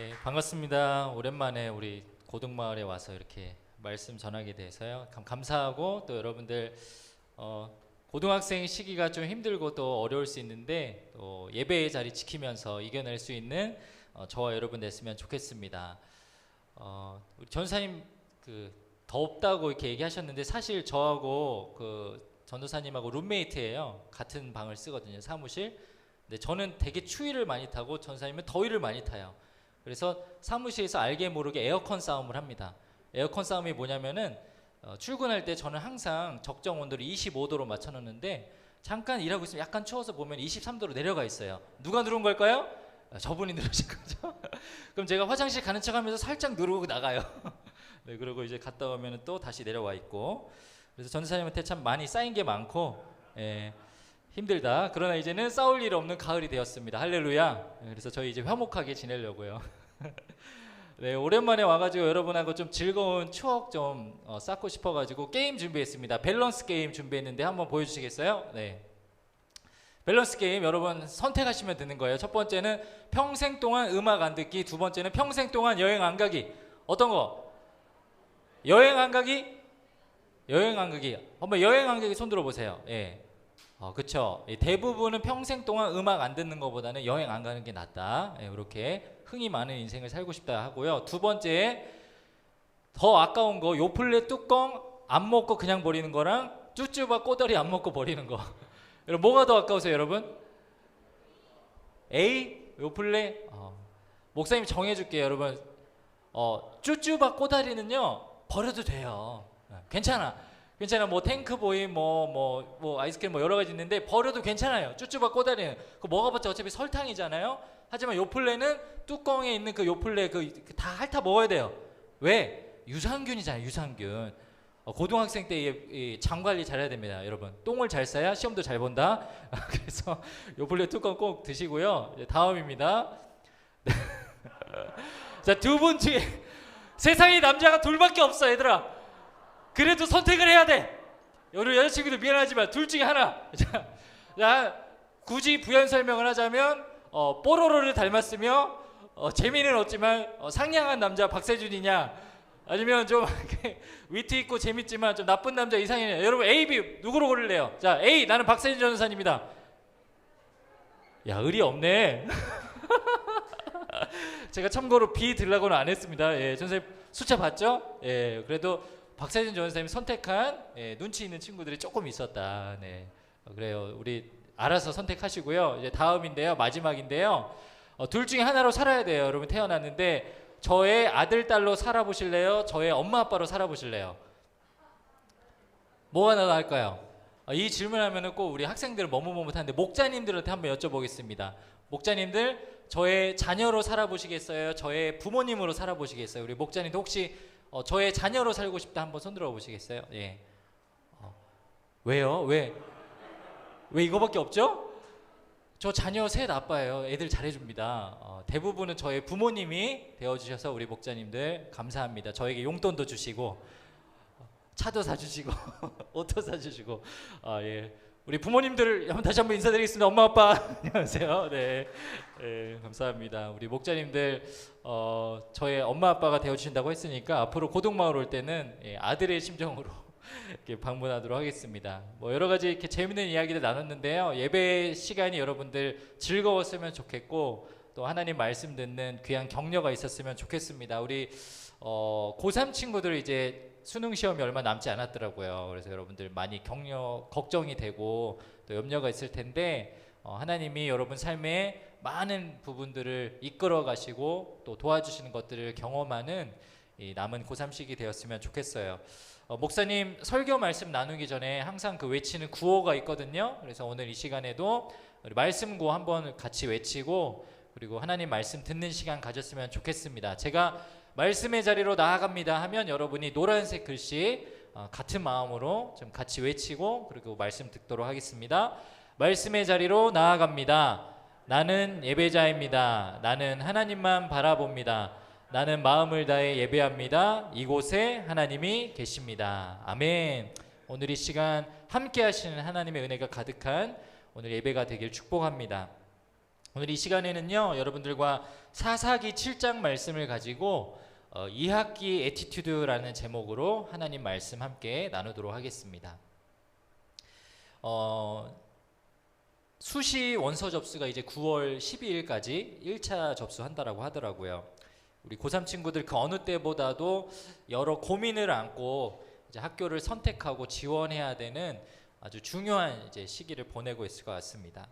네, 반갑습니다. 오랜만에 우리 고등마을에 와서 이렇게 말씀 전하게 돼서요. 감사하고 또 여러분들 고등학생 시기가 좀 힘들고 또 어려울 수 있는데 또 예배의 자리 지키면서 이겨낼 수 있는 저와 여러분 됐으면 좋겠습니다. 우리 전사님 덥다고 이렇게 얘기하셨는데 사실 저하고 전도사님하고 룸메이트예요. 같은 방을 쓰거든요, 사무실. 근데 저는 되게 추위를 많이 타고 전사님은 더위를 많이 타요. 그래서 사무실에서 알게 모르게 에어컨 싸움을 합니다. 에어컨 싸움이 뭐냐면은 출근할 때 저는 항상 적정 온도를 25도로 맞춰놓는데 잠깐 일하고 있으면 약간 추워서 보면 23도로 내려가 있어요. 누가 누른 걸까요? 저분이 누르신 거죠. 그럼 제가 화장실 가는 척하면서 살짝 누르고 나가요. 네, 그리고 이제 갔다 오면 또 다시 내려와 있고. 그래서 전사님한테 참 많이 쌓인 게 많고 힘들다. 그러나 이제는 싸울 일 없는 가을이 되었습니다. 할렐루야. 그래서 저희 이제 화목하게 지내려고요. 네, 오랜만에 와가지고 여러분하고 좀 즐거운 추억 좀 쌓고 싶어가지고 게임 준비했습니다. 밸런스 게임 준비했는데 한번 보여주시겠어요? 네. 밸런스 게임 여러분 선택하시면 되는 거예요. 첫 번째는 평생 동안 음악 안 듣기, 두 번째는 평생 동안 여행 안 가기. 어떤 거? 여행 안 가기? 여행 안 가기. 한번 여행 안 가기 손 들어보세요. 예. 그쵸. 대부분은 평생 동안 음악 안 듣는 것보다는 여행 안 가는 게 낫다. 이렇게 흥이 많은 인생을 살고 싶다 하고요. 두 번째, 더 아까운 거 요플레 뚜껑 안 먹고 그냥 버리는 거랑 쭈쭈바 꼬다리 안 먹고 버리는 거. 여러분 뭐가 더 아까우세요, 여러분? A? 요플레? 목사님 정해줄게요, 여러분. 쭈쭈바 꼬다리는요 버려도 돼요. 괜찮아. 뭐 탱크보이 뭐 아이스크림 뭐 여러 가지 있는데 버려도 괜찮아요. 쭈쭈바 꼬다리는 그거 먹어봤자 어차피 설탕이잖아요. 하지만 요플레는 뚜껑에 있는 그 요플레 다 핥아 먹어야 돼요. 왜? 유산균이잖아요, 유산균. 고등학생 때 장 관리 잘해야 됩니다, 여러분. 똥을 잘 싸야 시험도 잘 본다. 그래서 요플레 뚜껑 꼭 드시고요. 다음입니다. 자, 두 분 중에 세상에 남자가 둘밖에 없어, 얘들아. 그래도 선택을 해야 돼. 우리 여자친구들 미안하지만 둘 중에 하나. 자, 굳이 부연 설명을 하자면 뽀로로를 닮았으며 재미는 없지만 상냥한 남자 박세준이냐, 아니면 좀 위트 있고 재밌지만 좀 나쁜 남자 이상이냐. 여러분 A, B 누구로 고를래요? 자, A, 나는 박세준 전사님입니다. 야, 의리 없네. 제가 참고로 B 들라고는 안 했습니다. 예, 전사님 숫자 봤죠? 예, 그래도 박세준 전사님이 선택한 눈치 있는 친구들이 조금 있었다. 네, 그래요. 우리 알아서 선택하시고요. 이제 다음인데요, 마지막인데요. 둘 중에 하나로 살아야 돼요. 여러분 태어났는데 저의 아들 딸로 살아보실래요? 저의 엄마 아빠로 살아보실래요? 뭐가 나을까요? 이 질문하면은 꼭 우리 학생들은 머뭇머뭇한데 목자님들한테 한번 여쭤보겠습니다. 목자님들 저의 자녀로 살아보시겠어요? 저의 부모님으로 살아보시겠어요? 우리 목자님도 혹시 저의 자녀로 살고 싶다 한번 손들어 보시겠어요? 예. 왜요? 왜 이거밖에 없죠? 저 자녀 셋 아빠예요. 애들 잘해줍니다. 대부분은 저의 부모님이 되어주셔서 우리 목자님들 감사합니다. 저에게 용돈도 주시고 차도 사주시고 옷도 사주시고 예. 우리 부모님들 다시 한번 인사드리겠습니다. 엄마 아빠 안녕하세요. 네, 감사합니다. 우리 목자님들 저의 엄마 아빠가 되어주신다고 했으니까 앞으로 고등마을 올 때는 아들의 심정으로 이렇게 방문하도록 하겠습니다. 뭐 여러 가지 이렇게 재밌는 이야기를 나눴는데요. 예배 시간이 여러분들 즐거웠으면 좋겠고 또 하나님 말씀 듣는 귀한 격려가 있었으면 좋겠습니다. 우리 고3 친구들 이제 수능 시험이 얼마 남지 않았더라고요. 그래서 여러분들 많이 걱정이 되고 또 염려가 있을 텐데 하나님이 여러분 삶에 많은 부분들을 이끌어 가시고 또 도와주시는 것들을 경험하는 이 남은 고3 시기 되었으면 좋겠어요. 목사님 설교 말씀 나누기 전에 항상 외치는 구호가 있거든요. 그래서 오늘 이 시간에도 우리 말씀 구호 한번 같이 외치고 그리고 하나님 말씀 듣는 시간 가졌으면 좋겠습니다. 제가 말씀의 자리로 나아갑니다 하면 여러분이 노란색 글씨 같은 마음으로 좀 같이 외치고 그리고 말씀 듣도록 하겠습니다. 말씀의 자리로 나아갑니다. 나는 예배자입니다. 나는 하나님만 바라봅니다. 나는 마음을 다해 예배합니다. 이곳에 하나님이 계십니다. 아멘. 오늘 이 시간 함께 하시는 하나님의 은혜가 가득한 오늘 예배가 되길 축복합니다. 오늘 이 시간에는요, 여러분들과 사사기 7장 말씀을 가지고 2학기 에티튜드라는 제목으로 하나님 말씀 함께 나누도록 하겠습니다. 수시 원서 접수가 이제 9월 12일까지 1차 접수한다라고 하더라고요. 우리 고3 친구들 그 어느 때보다도 여러 고민을 안고 이제 학교를 선택하고 지원해야 되는 아주 중요한 이제 시기를 보내고 있을 것 같습니다.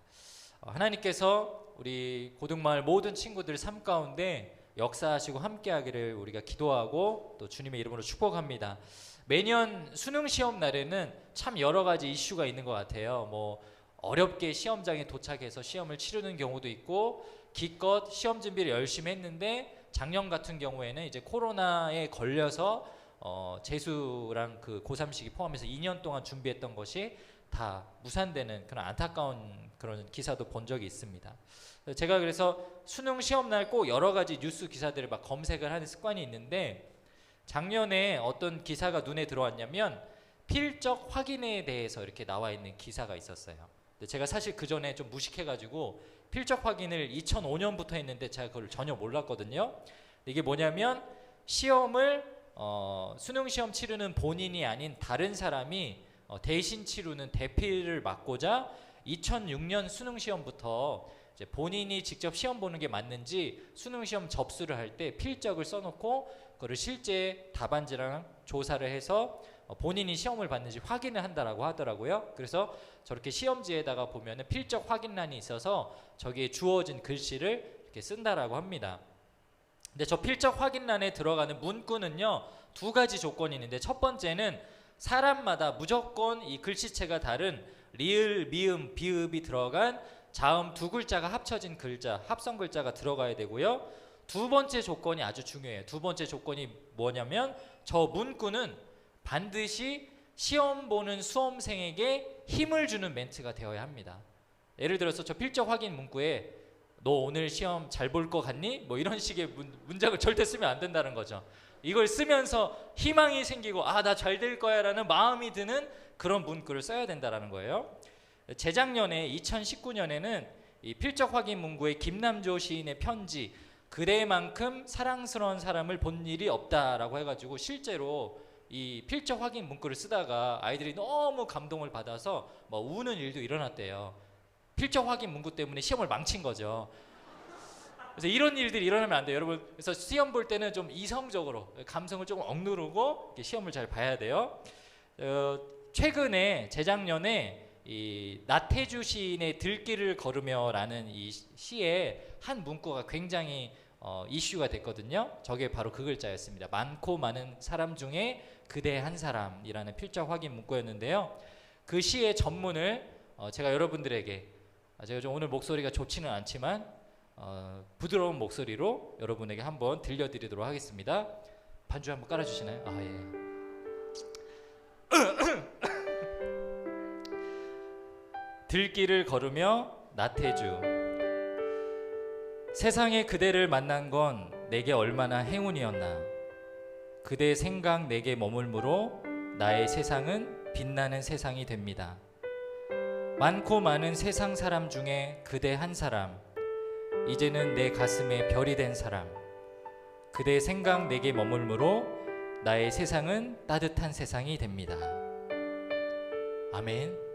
하나님께서 우리 고등마을 모든 친구들 삶 가운데 역사하시고 함께하기를 우리가 기도하고 또 주님의 이름으로 축복합니다. 매년 수능 시험 날에는 참 여러 가지 이슈가 있는 것 같아요. 뭐 어렵게 시험장에 도착해서 시험을 치르는 경우도 있고, 기껏 시험 준비를 열심히 했는데 작년 같은 경우에는 이제 코로나에 걸려서 재수랑 그 고3 시기 포함해서 2년 동안 준비했던 것이 다 무산되는 그런 안타까운 그런 기사도 본 적이 있습니다. 제가 그래서 수능 시험 날 꼭 여러 가지 뉴스 기사들을 막 검색을 하는 습관이 있는데, 작년에 어떤 기사가 눈에 들어왔냐면 필적 확인에 대해서 이렇게 나와 있는 기사가 있었어요. 근데 제가 사실 그 전에 좀 무식해가지고 필적 확인을 2005년부터 했는데 제가 그걸 전혀 몰랐거든요. 이게 뭐냐면 시험을 수능 시험 치르는 본인이 아닌 다른 사람이 대신 치르는 대필을 막고자 2006년 수능 시험부터 이제 본인이 직접 시험 보는 게 맞는지 수능 시험 접수를 할 때 필적을 써놓고 그거를 실제 답안지랑 조사를 해서 본인이 시험을 봤는지 확인을 한다라고 하더라고요. 그래서 저렇게 시험지에다가 보면은 필적 확인란이 있어서 저기에 주어진 글씨를 이렇게 쓴다라고 합니다. 근데 저 필적 확인란에 들어가는 문구는요, 두 가지 조건이 있는데, 첫 번째는 사람마다 무조건 이 글씨체가 다른 리을, 미음, 비읍이 들어간 자음 두 글자가 합쳐진 글자, 합성 글자가 들어가야 되고요. 두 번째 조건이 아주 중요해요. 두 번째 조건이 뭐냐면 저 문구는 반드시 시험 보는 수험생에게 힘을 주는 멘트가 되어야 합니다. 예를 들어서 저 필적 확인 문구에 너 오늘 시험 잘 볼 것 같니? 뭐 이런 식의 문장을 절대 쓰면 안 된다는 거죠. 이걸 쓰면서 희망이 생기고 나 잘 될 거야 라는 마음이 드는 그런 문구를 써야 된다는 거예요. 재작년에 2019년에는 이 필적 확인 문구에 김남조 시인의 편지, 그대만큼 사랑스러운 사람을 본 일이 없다라고 해가지고 실제로 이 필적 확인 문구를 쓰다가 아이들이 너무 감동을 받아서 뭐 우는 일도 일어났대요. 필적 확인 문구 때문에 시험을 망친 거죠. 그래서 이런 일들이 일어나면 안 돼요, 여러분. 그래서 시험 볼 때는 좀 이성적으로 감성을 조금 억누르고 시험을 잘 봐야 돼요. 최근에 재작년에 이 나태주 시인의 들길을 걸으며라는 이 시에 한 문구가 굉장히 이슈가 됐거든요. 저게 바로 그 글자였습니다. 많고 많은 사람 중에 그대 한 사람이라는 필적 확인 문구였는데요. 그 시의 전문을 제가 여러분들에게, 제가 좀 오늘 목소리가 좋지는 않지만 부드러운 목소리로 여러분에게 한번 들려드리도록 하겠습니다. 반주 한번 깔아주시나요? 예. 들길을 걸으며 나태주, 세상에 그대를 만난 건 내게 얼마나 행운이었나. 그대 생각 내게 머물므로 나의 세상은 빛나는 세상이 됩니다. 많고 많은 세상 사람 중에 그대 한 사람, 이제는 내 가슴에 별이 된 사람. 그대 생각 내게 머물므로 나의 세상은 따뜻한 세상이 됩니다. 아멘.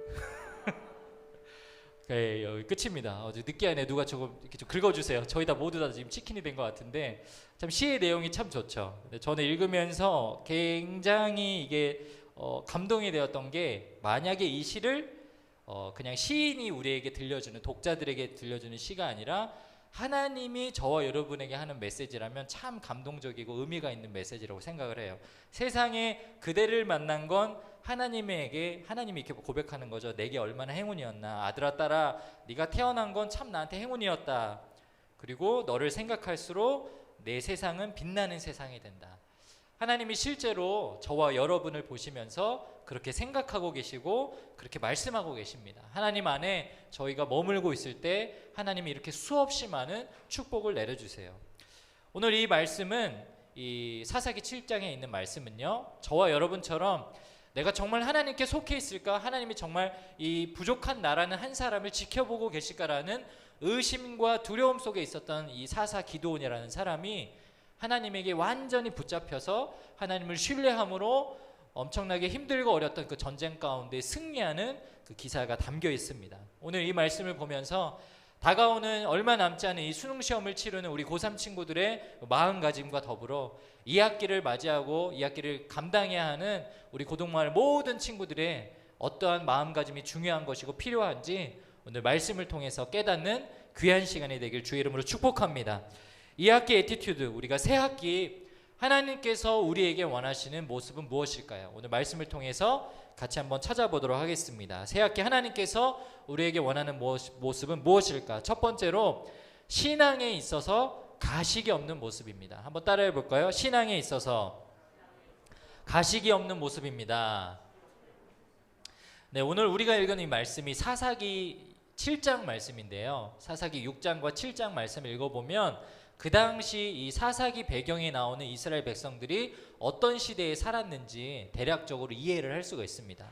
네, 여기 끝입니다. 늦게 안에 누가 저거 이렇게 좀 긁어주세요. 저희 다 모두 다 지금 치킨이 된 것 같은데, 참 시의 내용이 참 좋죠. 저는 읽으면서 굉장히 이게 감동이 되었던 게, 만약에 이 시를 그냥 시인이 우리에게 들려주는, 독자들에게 들려주는 시가 아니라 하나님이 저와 여러분에게 하는 메시지라면 참 감동적이고 의미가 있는 메시지라고 생각을 해요. 세상에 그대를 만난 건 하나님에게, 하나님이 이렇게 고백하는 거죠. 내게 얼마나 행운이었나. 아들아 딸아, 네가 태어난 건 참 나한테 행운이었다. 그리고 너를 생각할수록 내 세상은 빛나는 세상이 된다. 하나님이 실제로 저와 여러분을 보시면서 그렇게 생각하고 계시고 그렇게 말씀하고 계십니다. 하나님 안에 저희가 머물고 있을 때 하나님이 이렇게 수없이 많은 축복을 내려주세요. 오늘 이 말씀은, 이 사사기 7장에 있는 말씀은요, 저와 여러분처럼 내가 정말 하나님께 속해 있을까? 하나님이 정말 이 부족한 나라는 한 사람을 지켜보고 계실까라는 의심과 두려움 속에 있었던 이 사사 기드온이라는 사람이 하나님에게 완전히 붙잡혀서 하나님을 신뢰함으로 엄청나게 힘들고 어렸던 그 전쟁 가운데 승리하는 그 기사가 담겨 있습니다. 오늘 이 말씀을 보면서 다가오는 얼마 남지 않은 이 수능 시험을 치르는 우리 고3 친구들의 마음가짐과 더불어 2학기를 맞이하고 2학기를 감당해야 하는 우리 고등마을 모든 친구들의 어떠한 마음가짐이 중요한 것이고 필요한지 오늘 말씀을 통해서 깨닫는 귀한 시간이 되길 주의 이름으로 축복합니다. 2학기 애티튜드, 우리가 새 학기 하나님께서 우리에게 원하시는 모습은 무엇일까요? 오늘 말씀을 통해서 같이 한번 찾아보도록 하겠습니다. 새 학기 하나님께서 우리에게 원하는 모습은 무엇일까? 첫 번째로 신앙에 있어서 가식이 없는 모습입니다. 한번 따라해 볼까요? 신앙에 있어서 가식이 없는 모습입니다. 네, 오늘 우리가 읽은 이 말씀이 사사기 7장 말씀인데요. 사사기 6장과 7장 말씀을 읽어보면 그 당시 이 사사기 배경에 나오는 이스라엘 백성들이 어떤 시대에 살았는지 대략적으로 이해를 할 수가 있습니다.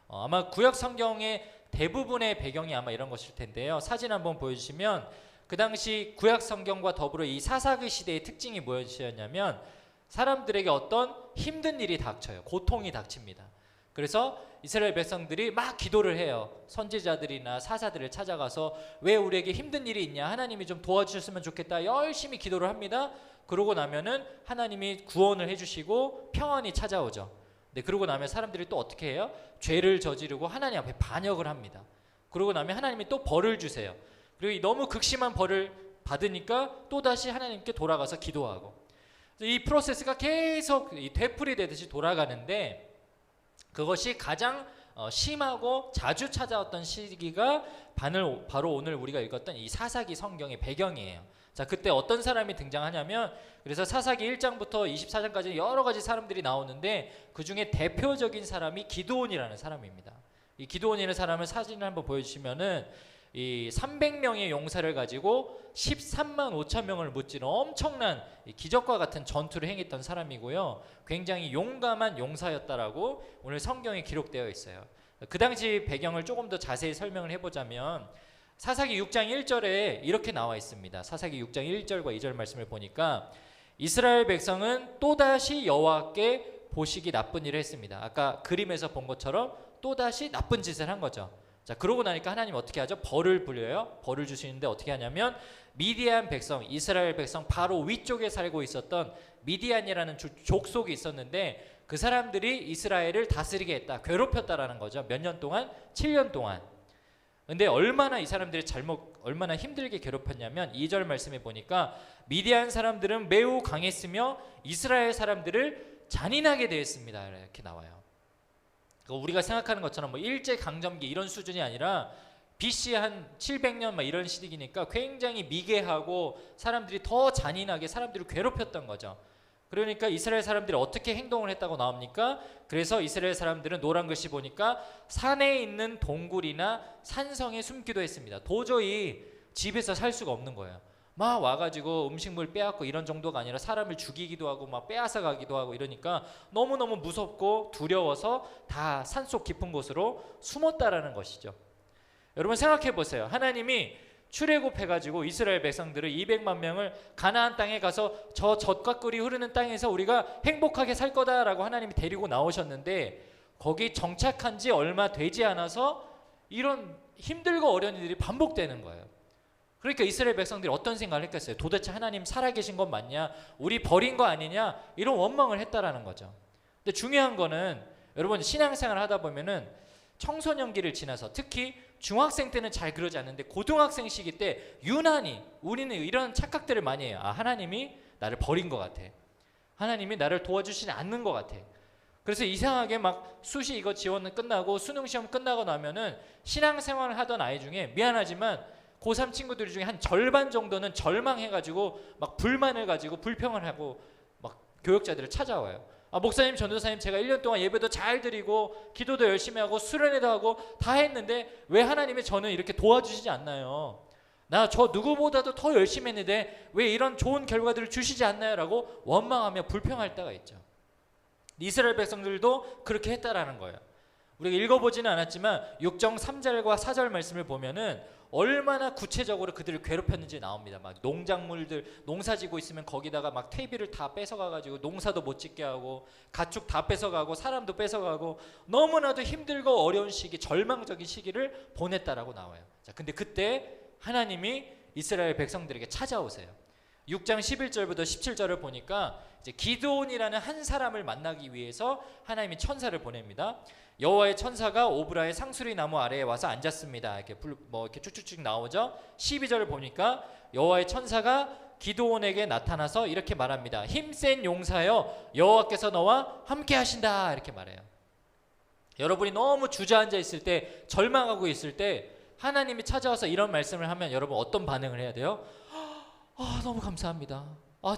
아마 구약 성경의 대부분의 배경이 아마 이런 것일 텐데요. 사진 한번 보여주시면 그 당시 구약 성경과 더불어 이 사사기 시대의 특징이 무엇이었냐면 사람들에게 어떤 힘든 일이 닥쳐요. 고통이 닥칩니다. 그래서 이스라엘 백성들이 막 기도를 해요. 선지자들이나 사사들을 찾아가서 왜 우리에게 힘든 일이 있냐, 하나님이 좀 도와주셨으면 좋겠다, 열심히 기도를 합니다. 그러고 나면은 하나님이 구원을 해주시고 평안이 찾아오죠. 네, 그러고 나면 사람들이 또 어떻게 해요? 죄를 저지르고 하나님 앞에 반역을 합니다. 그러고 나면 하나님이 또 벌을 주세요. 그리고 너무 극심한 벌을 받으니까 또다시 하나님께 돌아가서 기도하고, 이 프로세스가 계속 되풀이되듯이 돌아가는데 그것이 가장 심하고 자주 찾아왔던 시기가 바로 오늘 우리가 읽었던 이 사사기 성경의 배경이에요. 자, 그때 어떤 사람이 등장하냐면, 그래서 사사기 1장부터 24장까지 여러 가지 사람들이 나오는데 그 중에 대표적인 사람이 기드온이라는 사람입니다. 이 기드온이라는 사람을 사진을 한번 보여주시면은 이 300명의 용사를 가지고 13만 5천 명을 무찌른 엄청난 기적과 같은 전투를 행했던 사람이고요. 굉장히 용감한 용사였다라고 오늘 성경에 기록되어 있어요. 그 당시 배경을 조금 더 자세히 설명을 해보자면 사사기 6장 1절에 이렇게 나와 있습니다. 사사기 6장 1절과 2절 말씀을 보니까 이스라엘 백성은 또다시 여호와께 보시기 나쁜 일을 했습니다. 아까 그림에서 본 것처럼 또다시 나쁜 짓을 한 거죠. 자, 그러고 나니까 하나님 어떻게 하죠? 벌을 불려요. 벌을 주시는데 어떻게 하냐면 미디안 백성, 이스라엘 백성 바로 위쪽에 살고 있었던 미디안이라는 족속이 있었는데 그 사람들이 이스라엘을 다스리게 했다, 괴롭혔다라는 거죠. 몇 년 동안? 7년 동안. 근데 얼마나 이 사람들이 얼마나 힘들게 괴롭혔냐면 2절 말씀에 보니까 미디안 사람들은 매우 강했으며 이스라엘 사람들을 잔인하게 대했습니다, 이렇게 나와요. 우리가 생각하는 것처럼 뭐 일제 강점기 이런 수준이 아니라 BC 한 700년 막 이런 시기니까 굉장히 미개하고 사람들이 더 잔인하게 사람들을 괴롭혔던 거죠. 그러니까 이스라엘 사람들이 어떻게 행동을 했다고 나옵니까? 그래서 이스라엘 사람들은 노란 글씨 보니까 산에 있는 동굴이나 산성에 숨기도 했습니다. 도저히 집에서 살 수가 없는 거예요. 막 와가지고 음식물 빼앗고 이런 정도가 아니라 사람을 죽이기도 하고 막 빼앗아 가기도 하고 이러니까 너무너무 무섭고 두려워서 다 산속 깊은 곳으로 숨었다라는 것이죠. 여러분 생각해 보세요. 하나님이 출애굽해가지고 이스라엘 백성들을 200만 명을 가나안 땅에 가서 저 젖과 꿀이 흐르는 땅에서 우리가 행복하게 살 거다라고 하나님이 데리고 나오셨는데 거기 정착한 지 얼마 되지 않아서 이런 힘들고 어려운 일이 반복되는 거예요. 그러니까 이스라엘 백성들이 어떤 생각을 했겠어요? 도대체 하나님 살아계신 것 맞냐? 우리 버린 거 아니냐? 이런 원망을 했다라는 거죠. 근데 중요한 거는 여러분 신앙생활 하다 보면은 청소년기를 지나서 특히 중학생 때는 잘 그러지 않는데 고등학생 시기 때 유난히 우리는 이런 착각들을 많이 해요. 아, 하나님이 나를 버린 것 같아. 하나님이 나를 도와주시지 않는 것 같아. 그래서 이상하게 막 수시 이거 지원은 끝나고 수능 시험 끝나고 나면은 신앙생활을 하던 아이 중에 미안하지만 고3 친구들 중에 한 절반 정도는 절망해가지고 막 불만을 가지고 불평을 하고 막 교역자들을 찾아와요. 아, 목사님, 전도사님, 제가 1년 동안 예배도 잘 드리고 기도도 열심히 하고 수련회도 하고 다 했는데 왜 하나님이 저는 이렇게 도와주시지 않나요? 나 저 누구보다도 더 열심히 했는데 왜 이런 좋은 결과들을 주시지 않나요? 라고 원망하며 불평할 때가 있죠. 이스라엘 백성들도 그렇게 했다라는 거예요. 우리가 읽어보지는 않았지만 6장 3절과 4절 말씀을 보면은 얼마나 구체적으로 그들을 괴롭혔는지 나옵니다. 막 농작물들 농사지고 있으면 거기다가 막 퇴비를 다 뺏어가가지고 농사도 못 짓게 하고 가축 다 뺏어가고 사람도 뺏어가고 너무나도 힘들고 어려운 시기, 절망적인 시기를 보냈다라고 나와요. 자, 근데 그때 하나님이 이스라엘 백성들에게 찾아오세요. 6장 11절부터 17절을 보니까 이제 기드온이라는 한 사람을 만나기 위해서 하나님이 천사를 보냅니다. 여호와의 천사가 오브라의 상수리 나무 아래에 와서 앉았습니다. 이렇게 이렇게 쭉쭉쭉 나오죠. 12절을 보니까 여호와의 천사가 기드온에게 나타나서 이렇게 말합니다. 힘센 용사여, 여호와께서 너와 함께 하신다. 이렇게 말해요. 여러분이 너무 주저앉아 있을 때, 절망하고 있을 때 하나님이 찾아와서 이런 말씀을 하면 여러분 어떤 반응을 해야 돼요? 너무 감사합니다.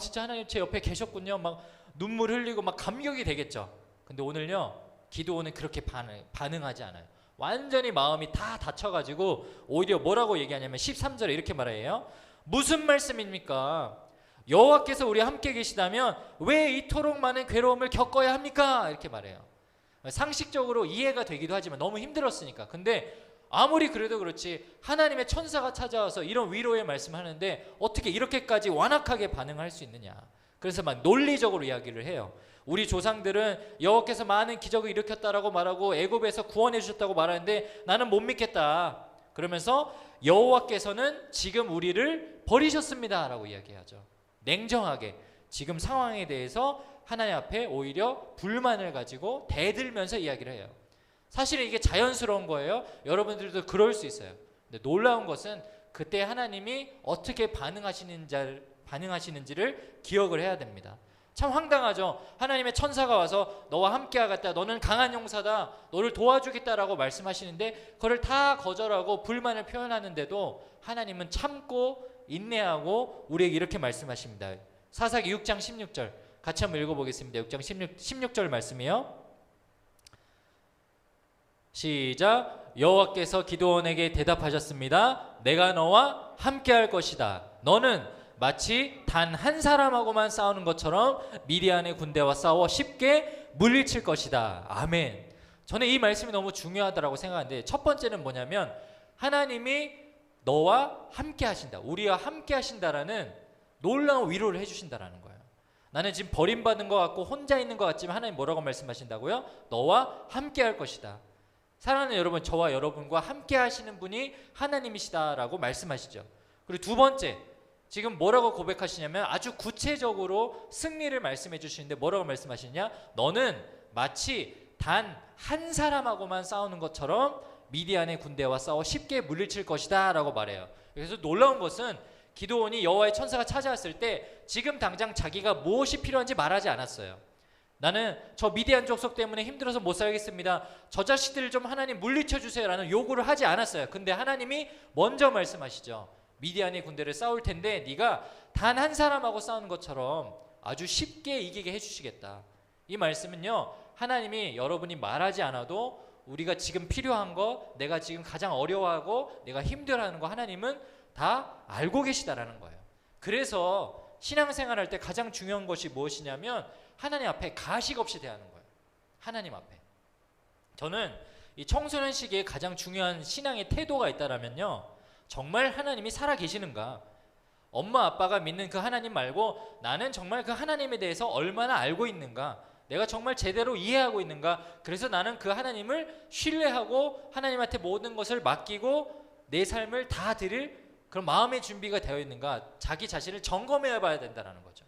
진짜 하나님 제 옆에 계셨군요. 막 눈물 흘리고 막 감격이 되겠죠. 근데 오늘요, 기드온은 그렇게 반응하지 않아요. 완전히 마음이 다 다쳐가지고 오히려 뭐라고 얘기하냐면 13절에 이렇게 말해요. 무슨 말씀입니까? 여호와께서 우리 함께 계시다면 왜 이토록 많은 괴로움을 겪어야 합니까? 이렇게 말해요. 상식적으로 이해가 되기도 하지만 너무 힘들었으니까. 근데 아무리 그래도 그렇지 하나님의 천사가 찾아와서 이런 위로의 말씀을 하는데 어떻게 이렇게까지 완악하게 반응할 수 있느냐. 그래서 막 논리적으로 이야기를 해요. 우리 조상들은 여호와께서 많은 기적을 일으켰다라고 말하고 애굽에서 구원해 주셨다고 말하는데 나는 못 믿겠다. 그러면서 여호와께서는 지금 우리를 버리셨습니다 라고 이야기하죠. 냉정하게 지금 상황에 대해서 하나님 앞에 오히려 불만을 가지고 대들면서 이야기를 해요. 사실은 이게 자연스러운 거예요. 여러분들도 그럴 수 있어요. 근데 놀라운 것은 그때 하나님이 어떻게 반응하시는지를 기억을 해야 됩니다. 참 황당하죠. 하나님의 천사가 와서 너와 함께 하겠다, 너는 강한 용사다, 너를 도와주겠다라고 말씀하시는데 그걸 다 거절하고 불만을 표현하는데도 하나님은 참고 인내하고 우리에게 이렇게 말씀하십니다. 사사기 6장 16절 같이 한번 읽어보겠습니다. 6장 16절 말씀이요. 시작. 여호와께서 기드온에게 대답하셨습니다. 내가 너와 함께 할 것이다. 너는 마치 단 한 사람하고만 싸우는 것처럼 미디안의 군대와 싸워 쉽게 물리칠 것이다. 아멘. 저는 이 말씀이 너무 중요하다고 생각하는데 첫 번째는 뭐냐면 하나님이 너와 함께 하신다. 우리와 함께 하신다라는 놀라운 위로를 해주신다라는 거예요. 나는 지금 버림받은 것 같고 혼자 있는 것 같지만 하나님 뭐라고 말씀하신다고요? 너와 함께 할 것이다. 사랑하는 여러분, 저와 여러분과 함께 하시는 분이 하나님이시다라고 말씀하시죠. 그리고 두 번째, 지금 뭐라고 고백하시냐면 아주 구체적으로 승리를 말씀해 주시는데 뭐라고 말씀하시냐? 너는 마치 단 한 사람하고만 싸우는 것처럼 미디안의 군대와 싸워 쉽게 물리칠 것이다 라고 말해요. 그래서 놀라운 것은 기드온이 여호와의 천사가 찾아왔을 때 지금 당장 자기가 무엇이 필요한지 말하지 않았어요. 나는 저 미디안 족속 때문에 힘들어서 못 살겠습니다. 저 자식들을 좀 하나님 물리쳐 주세요 라는 요구를 하지 않았어요. 근데 하나님이 먼저 말씀하시죠. 미디안의 군대를 싸울 텐데 네가 단 한 사람하고 싸우는 것처럼 아주 쉽게 이기게 해주시겠다. 이 말씀은요, 하나님이 여러분이 말하지 않아도 우리가 지금 필요한 거, 내가 지금 가장 어려워하고 내가 힘들어하는 거 하나님은 다 알고 계시다라는 거예요. 그래서 신앙생활할 때 가장 중요한 것이 무엇이냐면 하나님 앞에 가식 없이 대하는 거예요. 하나님 앞에. 저는 이 청소년 시기에 가장 중요한 신앙의 태도가 있다라면요, 정말 하나님이 살아 계시는가? 엄마 아빠가 믿는 그 하나님 말고 나는 정말 그 하나님에 대해서 얼마나 알고 있는가? 내가 정말 제대로 이해하고 있는가? 그래서 나는 그 하나님을 신뢰하고 하나님한테 모든 것을 맡기고 내 삶을 다 드릴 그런 마음의 준비가 되어 있는가? 자기 자신을 점검해 봐야 된다는 거죠.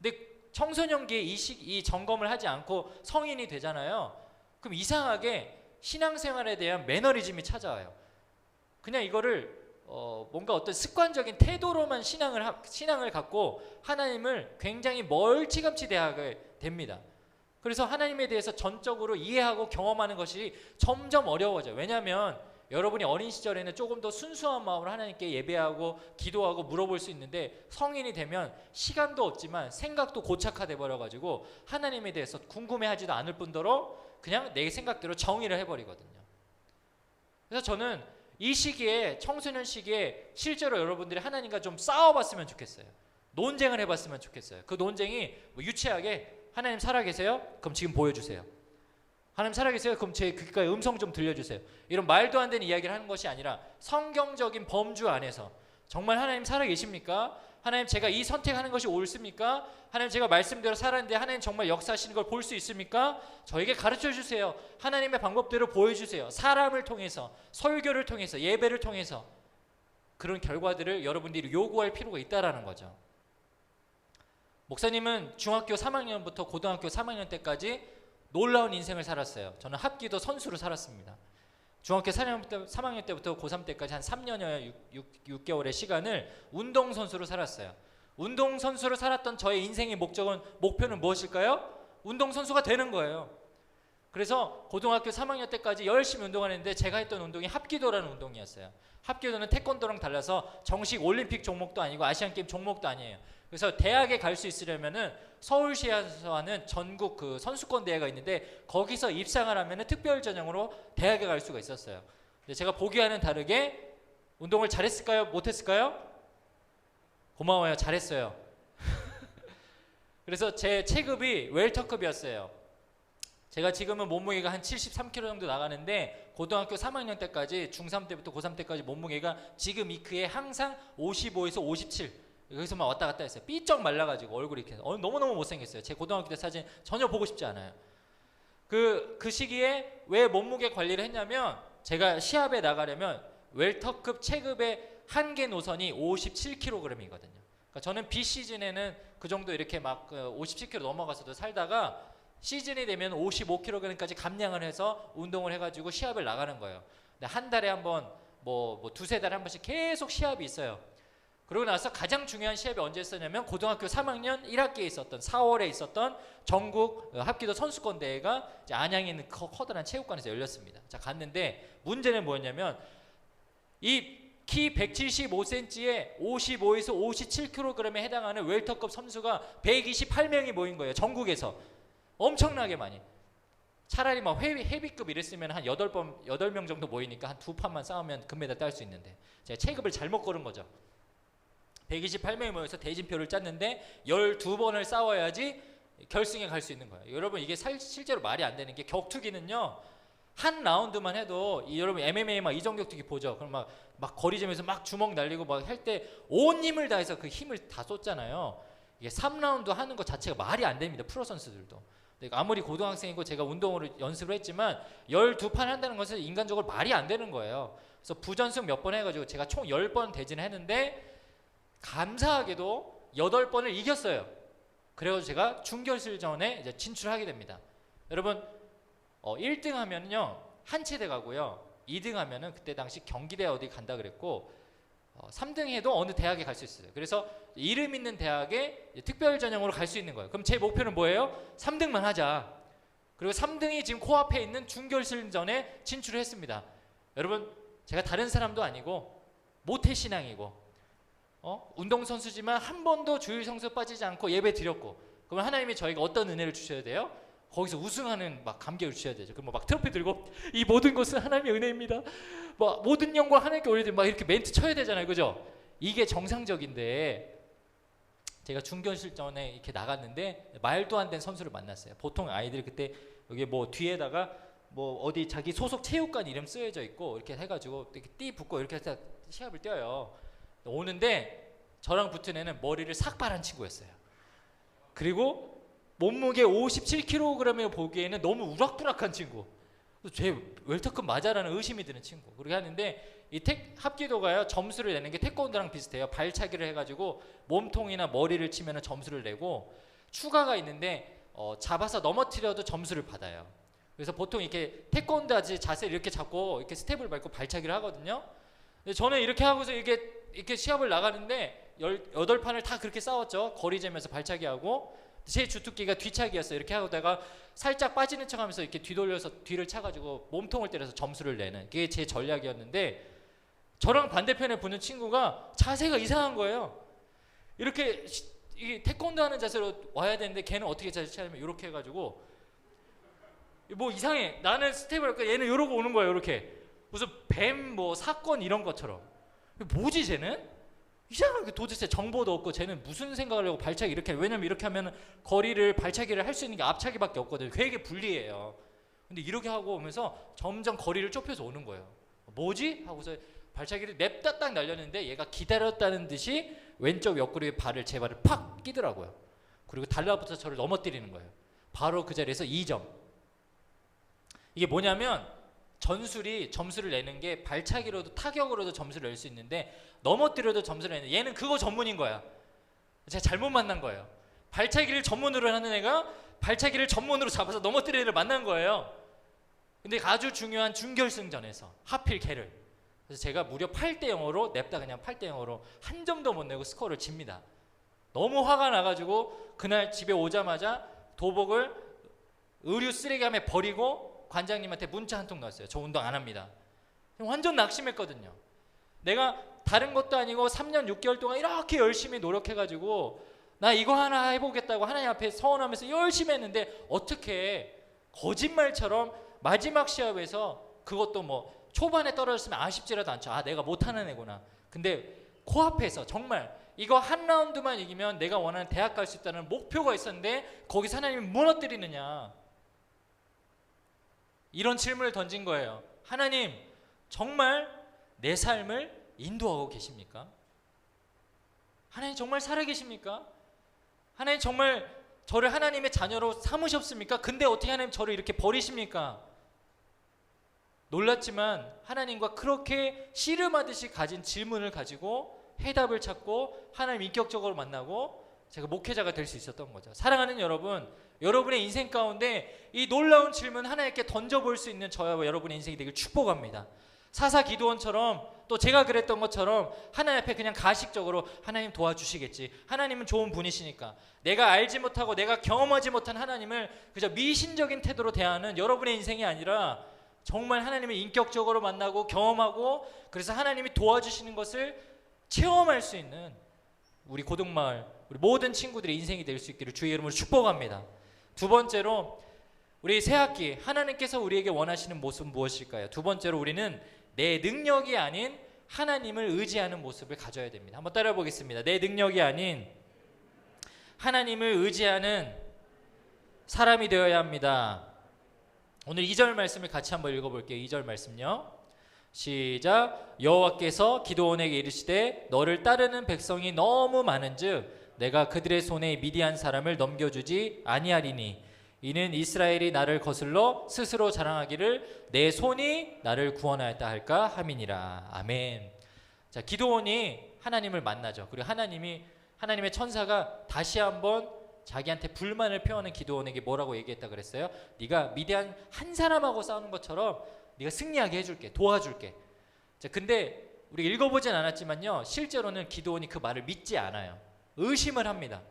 근데 청소년기에 이 점검을 하지 않고 성인이 되잖아요. 그럼 이상하게 신앙생활에 대한 매너리즘이 찾아와요. 그냥 이거를 뭔가 어떤 습관적인 태도로만 신앙을 갖고 하나님을 굉장히 멀찌감치 대하게 됩니다. 그래서 하나님에 대해서 전적으로 이해하고 경험하는 것이 점점 어려워져요. 왜냐하면 여러분이 어린 시절에는 조금 더 순수한 마음으로 하나님께 예배하고 기도하고 물어볼 수 있는데 성인이 되면 시간도 없지만 생각도 고착화돼 버려가지고 하나님에 대해서 궁금해하지도 않을 뿐더러 그냥 내 생각대로 정의를 해버리거든요. 그래서 저는 이 시기에, 청소년 시기에 실제로 여러분들이 하나님과 좀 싸워봤으면 좋겠어요. 논쟁을 해봤으면 좋겠어요. 그 논쟁이 뭐 유치하게 하나님 살아계세요? 그럼 지금 보여주세요. 하나님 살아계세요? 그럼 제 귓가에 음성 좀 들려주세요. 이런 말도 안 되는 이야기를 하는 것이 아니라 성경적인 범주 안에서 정말 하나님 살아계십니까? 하나님 제가 이 선택하는 것이 옳습니까? 하나님 제가 말씀대로 살았는데 하나님 정말 역사하시는 걸 볼 수 있습니까? 저에게 가르쳐 주세요. 하나님의 방법대로 보여주세요. 사람을 통해서, 설교를 통해서, 예배를 통해서 그런 결과들을 여러분들이 요구할 필요가 있다라는 거죠. 목사님은 중학교 3학년부터 고등학교 3학년 때까지 놀라운 인생을 살았어요. 저는 합기도 선수로 살았습니다. 중학교 3학년 때부터 고3 때까지 한 3년여 6개월의 시간을 운동선수로 살았어요. 운동선수로 살았던 저의 인생의 목표는 무엇일까요? 운동선수가 되는 거예요. 그래서 고등학교 3학년 때까지 열심히 운동하는데 제가 했던 운동이 합기도라는 운동이었어요. 합기도는 태권도랑 달라서 정식 올림픽 종목도 아니고 아시안게임 종목도 아니에요. 그래서 대학에 갈 수 있으려면은 서울시에서 하는 전국 그 선수권 대회가 있는데 거기서 입상을 하면은 특별 전형으로 대학에 갈 수가 있었어요. 근데 제가 보기와는 다르게 운동을 잘했을까요? 못했을까요? 고마워요. 잘했어요. 그래서 제 체급이 웰터급이었어요. 제가 지금은 몸무게가 한 73kg 정도 나가는데 고등학교 3학년 때까지 중3 때부터 고3 때까지 몸무게가 지금 이 크에 항상 55에서 57 여기서만 왔다 갔다 했어요. 삐쩍 말라가지고 얼굴이 이렇게 너무너무 못생겼어요. 제 고등학교 때 사진 전혀 보고 싶지 않아요. 그 시기에 왜 몸무게 관리를 했냐면 제가 시합에 나가려면 웰터급 체급의 한계 노선이 57kg이거든요. 그러니까 저는 비시즌에는 그 정도 이렇게 막 57kg 넘어가서도 살다가 시즌이 되면 55kg까지 감량을 해서 운동을 해가지고 시합을 나가는 거예요. 근데 한 달에 한 번, 뭐 두세 달에 한 번씩 계속 시합이 있어요. 그러고 나서 가장 중요한 시합이 언제 있었냐면 고등학교 3학년 1학기에 있었던 4월에 있었던 전국 합기도 선수권 대회가 이제 안양에 있는 커다란 체육관에서 열렸습니다. 자, 갔는데 문제는 뭐였냐면 이 키 175cm에 55에서 57kg에 해당하는 웰터급 선수가 128명이 모인 거예요. 전국에서. 엄청나게 많이. 차라리 막 헤비급 이랬으면 한 8명 정도 모이니까 한 2판만 싸우면 금메달 딸 수 있는데 제가 체급을 잘못 고른 거죠. 128명이 모여서 대진표를 짰는데 12번을 싸워야지 결승에 갈 수 있는 거예요. 여러분 이게 실제로 말이 안 되는 게 격투기는요. 한 라운드만 해도 여러분 MMA 막 이정격투기 보죠. 그럼 막 거리점에서 막 주먹 날리고 막 할 때 온 힘을 다해서 그 힘을 다 쏟잖아요. 이게 3라운드 하는 것 자체가 말이 안 됩니다. 프로 선수들도. 아무리 고등학생이고 제가 운동으로 연습을 했지만 12판 한다는 것은 인간적으로 말이 안 되는 거예요. 그래서 부전승 몇 번 해가지고 제가 총 10번 대진을 했는데 감사하게도 8번을 이겼어요. 그래서 제가 준결승전에 이제 진출하게 됩니다. 여러분 1등 하면요 한체대 가고요. 2등 하면은 그때 당시 경기대 어디 간다 그랬고 3등 해도 어느 대학에 갈 수 있어요. 그래서 이름 있는 대학에 특별 전형으로 갈 수 있는 거예요. 그럼 제 목표는 뭐예요? 3등만 하자. 그리고 3등이 지금 코앞에 있는 준결승전에 진출을 했습니다. 여러분 제가 다른 사람도 아니고 모태신앙이고 운동선수지만 한 번도 주일성수 빠지지 않고 예배 드렸고 그러면 하나님이 저희가 어떤 은혜를 주셔야 돼요? 거기서 우승하는 막 감격을 주셔야 되죠. 그럼 막 트로피 들고 이 모든 것은 하나님의 은혜입니다. 막 모든 영광 하나님께 올려드리고 막 이렇게 멘트 쳐야 되잖아요. 그죠? 이게 정상적인데 제가 준결승전에 이렇게 나갔는데 말도 안 된 선수를 만났어요. 보통 아이들이 그때 여기 뭐 뒤에다가 뭐 어디 자기 소속 체육관 이름 쓰여져 있고 이렇게 해가지고 이렇게 띠 붙고 이렇게 해서 시합을 뛰어요. 오는데 저랑 붙은 애는 머리를 삭발한 친구였어요. 그리고 몸무게 57kg에 보기에는 너무 우락부락한 친구. 쟤 웰터급 맞아라는 의심이 드는 친구. 그렇게 하는데 이 합기도가요 점수를 내는 게 태권도랑 비슷해요. 발차기를 해가지고 몸통이나 머리를 치면 점수를 내고 추가가 있는데 잡아서 넘어뜨려도 점수를 받아요. 그래서 보통 이렇게 태권도 하지 자세를 이렇게 잡고 이렇게 스텝을 밟고 발차기를 하거든요. 근데 저는 이렇게 하고서 이렇게 시합을 나가는데 8판을 다 그렇게 싸웠죠. 거리 재면서 발차기 하고 제 주특기가 뒤차기였어요. 이렇게 하다가 살짝 빠지는 척하면서 이렇게 뒤돌려서 뒤를 차가지고 몸통을 때려서 점수를 내는 그게 제 전략이었는데 저랑 반대편에 붙는 친구가 자세가 이상한 거예요. 이렇게 이게 태권도 하는 자세로 와야 되는데 걔는 어떻게 자세 차냐면 이렇게 해가지고 뭐 이상해. 나는 스텝을 할까 얘는 이러고 오는 거예요. 이렇게 무슨 뱀 뭐 사건 이런 것처럼. 뭐지 쟤는? 이상하게 도대체 정보도 없고 쟤는 무슨 생각을 하고 발차기 이렇게 왜냐면 이렇게 하면 거리를 발차기를 할 수 있는 게 앞차기밖에 없거든요. 되게 불리해요. 근데 이렇게 하고 오면서 점점 거리를 좁혀서 오는 거예요. 뭐지? 하고서 발차기를 냅다 딱 날렸는데 얘가 기다렸다는 듯이 왼쪽 옆구리에 제 발을 팍 끼더라고요. 그리고 달라붙어서 저를 넘어뜨리는 거예요. 바로 그 자리에서 2점. 이게 뭐냐면 전술이 점수를 내는 게 발차기로도 타격으로도 점수를 낼 수 있는데 넘어뜨려도 점수를 내는, 얘는 그거 전문인 거야. 제가 잘못 만난 거예요. 발차기를 전문으로 하는 애가 발차기를 전문으로 잡아서 넘어뜨리는 애를 만난 거예요. 근데 아주 중요한 준결승전에서 하필 걔를, 그래서 제가 무려 8대 0으로 냅다 그냥 8대 0으로 한 점도 못 내고 스코어를 집니다. 너무 화가 나가지고 그날 집에 오자마자 도복을 의류 쓰레기함에 버리고 관장님한테 문자 한 통 넣었어요. 저 운동 안 합니다. 완전 낙심했거든요. 내가 다른 것도 아니고 3년 6개월 동안 이렇게 열심히 노력해가지고 나 이거 하나 해보겠다고 하나님 앞에 서원하면서 열심히 했는데 어떻게 거짓말처럼 마지막 시합에서, 그것도 뭐 초반에 떨어졌으면 아쉽지라도 않죠. 아, 내가 못하는 애구나. 근데 코앞에서 정말 이거 한 라운드만 이기면 내가 원하는 대학 갈 수 있다는 목표가 있었는데 거기서 하나님이 무너뜨리느냐, 이런 질문을 던진 거예요. 하나님, 정말 내 삶을 인도하고 계십니까? 하나님 정말 살아계십니까? 하나님 정말 저를 하나님의 자녀로 삼으셨습니까? 근데 어떻게 하나님 저를 이렇게 버리십니까? 놀랐지만 하나님과 그렇게 씨름하듯이 가진 질문을 가지고 해답을 찾고 하나님 인격적으로 만나고 제가 목회자가 될 수 있었던 거죠. 사랑하는 여러분, 여러분의 인생 가운데 이 놀라운 질문 하나님께 던져볼 수 있는 저와 여러분의 인생이 되길 축복합니다. 사사 기드온처럼, 또 제가 그랬던 것처럼 하나님 앞에 그냥 가식적으로 하나님 도와주시겠지, 하나님은 좋은 분이시니까, 내가 알지 못하고 내가 경험하지 못한 하나님을 그저 미신적인 태도로 대하는 여러분의 인생이 아니라 정말 하나님을 인격적으로 만나고 경험하고, 그래서 하나님이 도와주시는 것을 체험할 수 있는 우리 고등마을, 우리 모든 친구들의 인생이 될 수 있기를 주의 이름으로 축복합니다. 두 번째로, 우리 새학기 하나님께서 우리에게 원하시는 모습은 무엇일까요? 두 번째로, 우리는 내 능력이 아닌 하나님을 의지하는 모습을 가져야 됩니다. 한번 따라해 보겠습니다. 내 능력이 아닌 하나님을 의지하는 사람이 되어야 합니다. 오늘 2절 말씀을 같이 한번 읽어볼게요. 2절 말씀요. 시작. 여호와께서 기드온에게 이르시되 너를 따르는 백성이 너무 많은즉 내가 그들의 손에 미디안 사람을 넘겨주지 아니하리니 이는 이스라엘이 나를 거슬러 스스로 자랑하기를 내 손이 나를 구원하였다 할까 함이니라. 아멘. 자, 기드온이 하나님을 만나죠. 그리고 하나님의 천사가 다시 한번 자기한테 불만을 표하는 기드온에게 뭐라고 얘기했다 그랬어요? 네가 미디안 한 사람하고 싸우는 것처럼 네가 승리하게 해줄게, 도와줄게. 자, 근데 우리가 읽어보진 않았지만요, 실제로는 기드온이 그 말을 믿지 않아요. 의심을 합니다.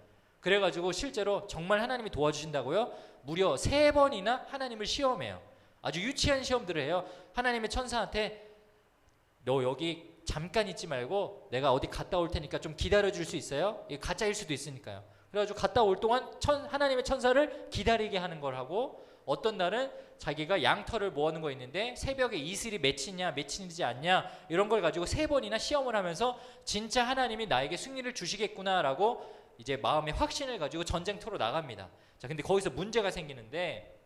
그래가지고 실제로 정말 하나님이 도와주신다고요? 무려 3번이나 하나님을 시험해요. 아주 유치한 시험들을 해요. 하나님의 천사한테 너 여기 잠깐 있지 말고 내가 어디 갔다 올 테니까 좀 기다려줄 수 있어요? 이게 가짜일 수도 있으니까요. 그래가지고 갔다 올 동안 하나님의 천사를 기다리게 하는 걸 하고, 어떤 날은 자기가 양털을 모아놓은 거 있는데 새벽에 이슬이 맺히지 않냐, 이런 걸 가지고 3번이나 시험을 하면서 진짜 하나님이 나에게 승리를 주시겠구나라고 이제 마음의 확신을 가지고 전쟁터로 나갑니다. 자, 근데 거기서 문제가 생기는데,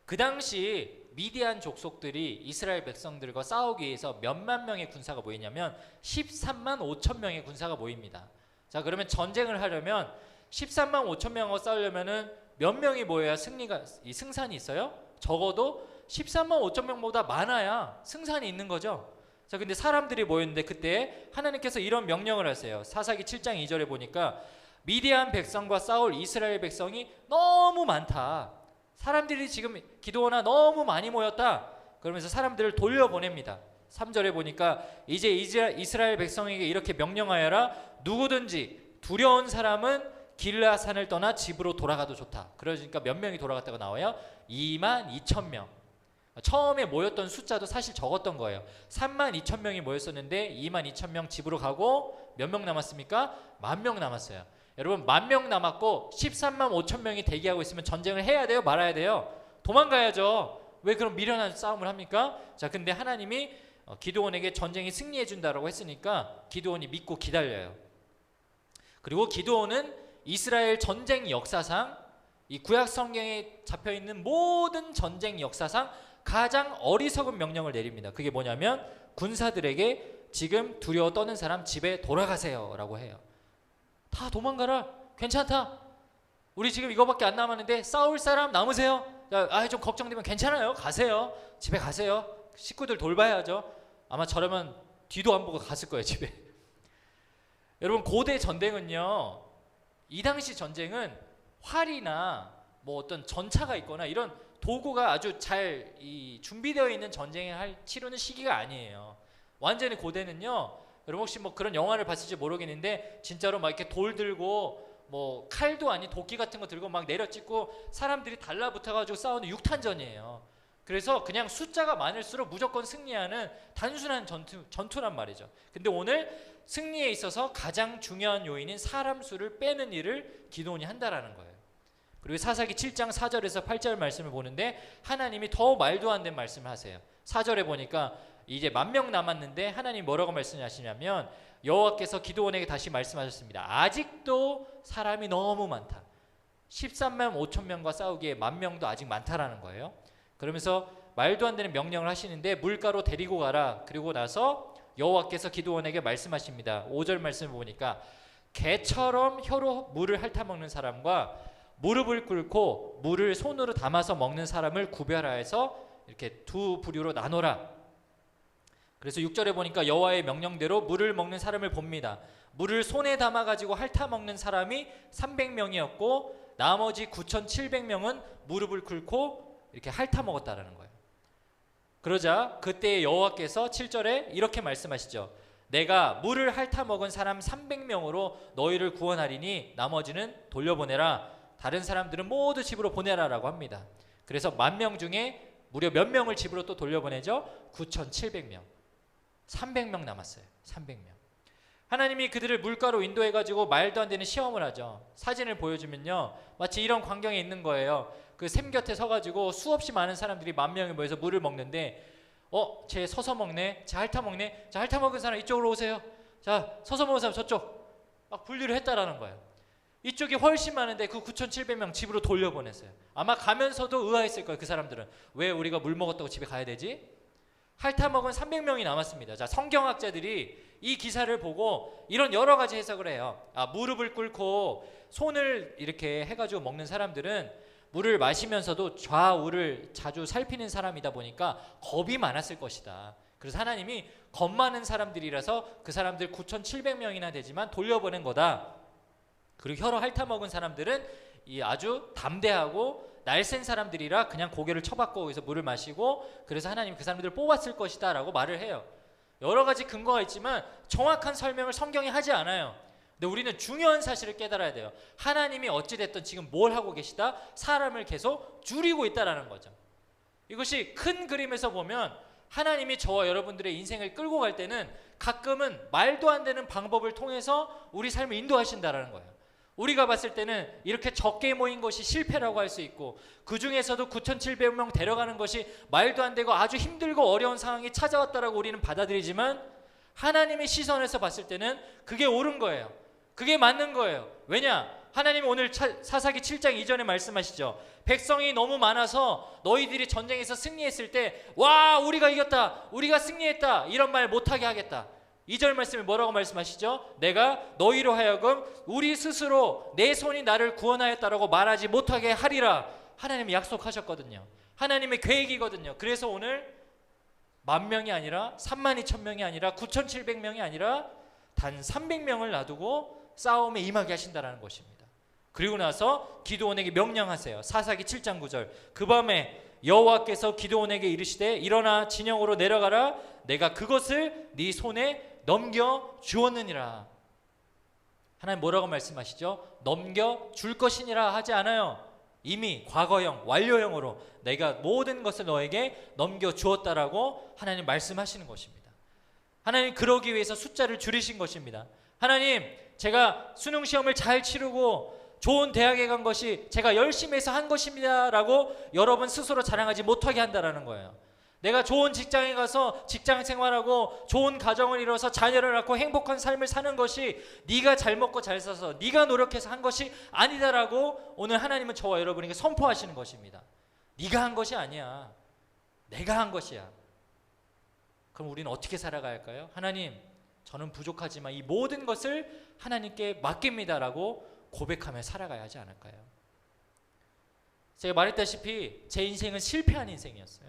그 당시 미디안 족속들이 이스라엘 백성들과 싸우기 위해서 몇만 명의 군사가 모이냐면 13만 5천 명의 군사가 모입니다. 자, 그러면 전쟁을 하려면 13만 5천 명하고 싸우려면은 몇 명이 모여야 승산이 있어요? 적어도 13만 5천 명보다 많아야 승산이 있는 거죠. 자, 근데 사람들이 모였는데 그때 하나님께서 이런 명령을 하세요. 사사기 7장 2절에 보니까 미디안 백성과 싸울 이스라엘 백성이 너무 많다. 사람들이 지금 기드온아 너무 많이 모였다. 그러면서 사람들을 돌려보냅니다. 3절에 보니까 이제 이스라엘 백성에게 이렇게 명령하여라. 누구든지 두려운 사람은 길라산을 떠나 집으로 돌아가도 좋다. 그러니까 몇 명이 돌아갔다고 나와요? 2만 2천 명. 처음에 모였던 숫자도 사실 적었던 거예요. 3만 2천 명이 모였었는데 2만 2천 명 집으로 가고 몇 명 남았습니까? 10,000명 남았어요. 여러분, 10,000명 남았고 13만 5천 명이 대기하고 있으면 전쟁을 해야 돼요? 말아야 돼요? 도망가야죠. 왜 그런 미련한 싸움을 합니까? 자, 근데 하나님이 기드온에게 전쟁이 승리해 준다라고 했으니까 기드온이 믿고 기다려요. 그리고 기드온은 이스라엘 전쟁 역사상 이 구약 성경에 잡혀 있는 모든 전쟁 역사상 가장 어리석은 명령을 내립니다. 그게 뭐냐면 군사들에게 지금 두려워 떠는 사람 집에 돌아가세요 라고 해요. 다 도망가라. 괜찮다. 우리 지금 이거밖에 안 남았는데 싸울 사람 남으세요. 좀 걱정되면 괜찮아요. 가세요. 집에 가세요. 식구들 돌봐야죠. 아마 저러면 뒤도 안 보고 갔을 거예요, 집에. 여러분, 고대 전쟁은요, 이 당시 전쟁은 활이나 뭐 어떤 전차가 있거나 이런 도구가 아주 잘 준비되어 있는 전쟁을 치르는 시기가 아니에요. 완전히 고대는요, 여러분 혹시 뭐 그런 영화를 봤을지 모르겠는데 진짜로 막 이렇게 돌 들고 뭐 칼도 아닌 도끼 같은 거 들고 막 내려찍고 사람들이 달라붙어가지고 싸우는 육탄전이에요. 그래서 그냥 숫자가 많을수록 무조건 승리하는 단순한 전투란 말이죠. 근데 오늘 승리에 있어서 가장 중요한 요인인 사람 수를 빼는 일을 기드온이 한다라는 거예요. 그리고 사사기 7장 4절에서 8절 말씀을 보는데 하나님이 더 말도 안 되는 말씀을 하세요. 4절에 보니까 이제 10,000명 남았는데 하나님 뭐라고 말씀하시냐면 여호와께서 기드온에게 다시 말씀하셨습니다. 아직도 사람이 너무 많다. 13만 5천 명과 싸우기에 10,000명도 아직 많다라는 거예요. 그러면서 말도 안 되는 명령을 하시는데 물가로 데리고 가라. 그리고 나서 여호와께서 기드온에게 말씀하십니다. 5절 말씀을 보니까 개처럼 혀로 물을 핥아먹는 사람과 무릎을 꿇고 물을 손으로 담아서 먹는 사람을 구별하여서 이렇게 두 부류로 나눠라. 그래서 6절에 보니까 여호와의 명령대로 물을 먹는 사람을 봅니다. 물을 손에 담아가지고 핥아먹는 사람이 300명이었고 나머지 9,700명은 무릎을 꿇고 이렇게 핥아먹었다라는 거예요. 그러자 그때 여호와께서 7절에 이렇게 말씀하시죠. 내가 물을 핥아먹은 사람 300명으로 너희를 구원하리니 나머지는 돌려보내라. 다른 사람들은 모두 집으로 보내라라고 합니다. 그래서 10,000명 중에 무려 몇 명을 집으로 또 돌려보내죠? 9,700명. 300명 남았어요. 300명. 하나님이 그들을 물가로 인도해가지고 말도 안 되는 시험을 하죠. 사진을 보여주면요, 마치 이런 광경에 있는 거예요. 그 샘 곁에 서가지고 수없이 많은 사람들이 10,000명이 모여서 물을 먹는데, 쟤 서서 먹네, 쟤 핥아 먹네, 자 핥아 먹은 사람 이쪽으로 오세요. 자 서서 먹은 사람 저쪽. 막 분리를 했다라는 거예요. 이쪽이 훨씬 많은데 그 9,700명 집으로 돌려보냈어요. 아마 가면서도 의아했을 거예요. 그 사람들은 왜 우리가 물 먹었다고 집에 가야 되지? 핥아먹은 300명이 남았습니다. 자, 성경학자들이 이 기사를 보고 이런 여러 가지 해석을 해요. 무릎을 꿇고 손을 이렇게 해가지고 먹는 사람들은 물을 마시면서도 좌우를 자주 살피는 사람이다 보니까 겁이 많았을 것이다. 그래서 하나님이 겁 많은 사람들이라서 그 사람들 9,700명이나 되지만 돌려보낸 거다. 그리고 혀로 핥아먹은 사람들은 이 아주 담대하고 날쌘 사람들이라 그냥 고개를 쳐박고 거기서 물을 마시고, 그래서 하나님이 그 사람들을 뽑았을 것이다 라고 말을 해요. 여러 가지 근거가 있지만 정확한 설명을 성경이 하지 않아요. 근데 우리는 중요한 사실을 깨달아야 돼요. 하나님이 어찌됐든 지금 뭘 하고 계시다? 사람을 계속 줄이고 있다라는 거죠. 이것이 큰 그림에서 보면 하나님이 저와 여러분들의 인생을 끌고 갈 때는 가끔은 말도 안 되는 방법을 통해서 우리 삶을 인도하신다라는 거예요. 우리가 봤을 때는 이렇게 적게 모인 것이 실패라고 할 수 있고, 그 중에서도 9,700명 데려가는 것이 말도 안 되고 아주 힘들고 어려운 상황이 찾아왔다라고 우리는 받아들이지만, 하나님의 시선에서 봤을 때는 그게 옳은 거예요. 그게 맞는 거예요. 왜냐? 하나님이 오늘 사사기 7장 이전에 말씀하시죠. 백성이 너무 많아서 너희들이 전쟁에서 승리했을 때 와, 우리가 이겼다, 우리가 승리했다, 이런 말 못하게 하겠다. 2절 말씀에 뭐라고 말씀하시죠? 내가 너희로 하여금 우리 스스로 내 손이 나를 구원하였다라고 말하지 못하게 하리라. 하나님이 약속하셨거든요. 하나님의 계획이거든요. 그래서 오늘 10,000명이 아니라 32,000명이 아니라 9,700명이 아니라 단 300명을 놔두고 싸움에 임하게 하신다라는 것입니다. 그리고 나서 기드온에게 명령하세요. 사사기 7장 9절. 그 밤에 여호와께서 기드온에게 이르시되 일어나 진영으로 내려가라. 내가 그것을 네 손에 넘겨 주었느니라. 하나님 뭐라고 말씀하시죠? 넘겨 줄 것이니라 하지 않아요. 이미 과거형, 완료형으로 내가 모든 것을 너에게 넘겨 주었다라고 하나님 말씀하시는 것입니다. 하나님 그러기 위해서 숫자를 줄이신 것입니다. 하나님, 제가 수능 시험을 잘 치르고 좋은 대학에 간 것이 제가 열심히 해서 한 것입니다 라고 여러분 스스로 자랑하지 못하게 한다라는 거예요. 내가 좋은 직장에 가서 직장 생활하고 좋은 가정을 이뤄서 자녀를 낳고 행복한 삶을 사는 것이 네가 잘 먹고 잘 사서 네가 노력해서 한 것이 아니다라고 오늘 하나님은 저와 여러분에게 선포하시는 것입니다. 네가 한 것이 아니야. 내가 한 것이야. 그럼 우리는 어떻게 살아가야 할까요? 하나님, 저는 부족하지만 이 모든 것을 하나님께 맡깁니다라고 고백하며 살아가야 하지 않을까요? 제가 말했다시피 제 인생은 실패한 인생이었어요.